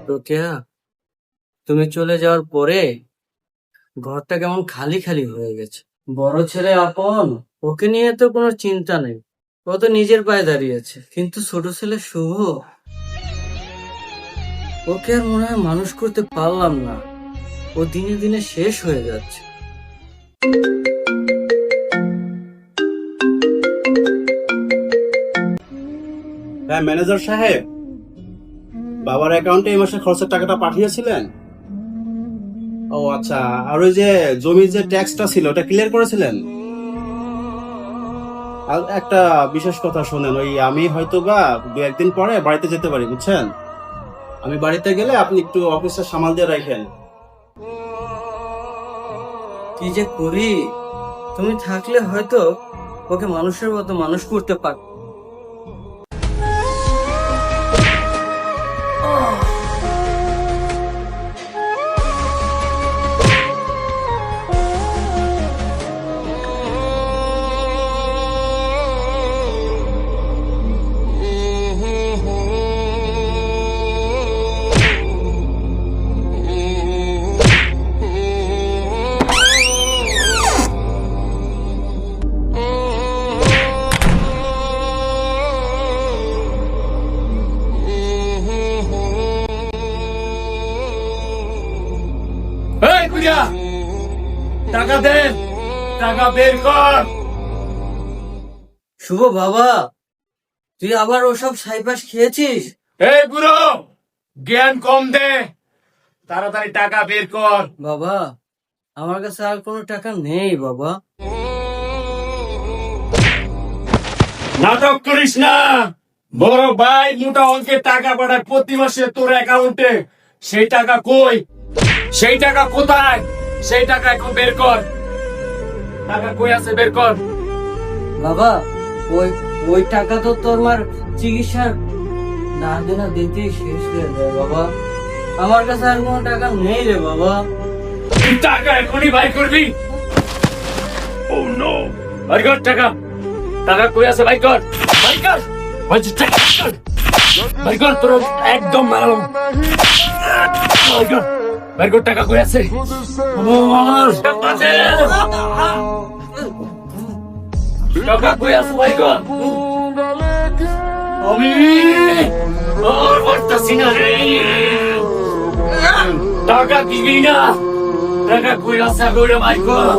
রোকেয়া, তুমি চলে যাওয়ার পরে ঘরটা কেমন খালি খালি হয়ে গেছে। বড় ছেলে আপন, ওকে নিয়ে তো কোনো চিন্তা নেই, ও তো নিজের পায়ে দাঁড়িয়েছে। কিন্তু ছোট ছেলে শুভ, ওকে আর মনে হয় মানুষ করতে পারলাম না। ও দিনে দিনে শেষ হয়ে যাচ্ছে। হ্যাঁ ম্যানেজার সাহেব, বাবার অ্যাকাউন্টে এই মাসে খরচের টাকাটা পাঠিয়েছিলেন? ও আচ্ছা, আর ওই যে জমির যে ট্যাক্সটা ছিল ওটা ক্লিয়ার করেছিলেন? আর একটা বিশেষ কথা শোনেন, ওই আমি হয়তো বা 2-1 দিন পরে বাড়িতে যেতে পারি, বুঝছেন? আমি বাড়িতে গেলে আপনি একটু অফিসটা সামাল দিয়ে রাখেন। কি যে করি, তুমি থাকলে হয়তো ওকে মানুষের মতো মানুষ করতে পার। এই কুড়িয়া, টাকা দেন, টাকা বের কর। শুভ বাবা, তুই আবার ওসব ছাইপাশ খেয়েছিস? এই বুড়ো, জ্ঞান কম দে, তাড়াতাড়ি টাকা বের কর। বাবা, আমার কাছে আর কোনো টাকা নেই বাবা। নাটক করিস না, বড় ভাই মোটা অঙ্কের টাকা পাঠায় প্রতি মাসে তোর অ্যাকাউন্টে। সেই টাকা কই? সেই টাকা কোথায়? সেই টাকা এখন বের কর। টাকা কই আছে, বের কর। বাবা, ওই ওই টাকা তো তোমার চিকিৎসার না দেনা দিতেই শেষ হয়ে যায় বাবা। আমার কাছে আর কোনো টাকা নেই রে বাবা। তুই টাকা এখনই বাই করবি? ও নো, বাই কর টাকা। টাকা কই আছে, বাই কর, বাই কর, বলছি টাকা বাই কর। বাই কর, তোর একদম মারলাম। বাই কর, বাই কর, টাকা কই আছে? আমার টাকা দে। টাকা কই আছে, বাই কর। আমি আর পারতাছি না রে। টাকা দিবি না? টাকা কই আছে, ওটা বাই কর।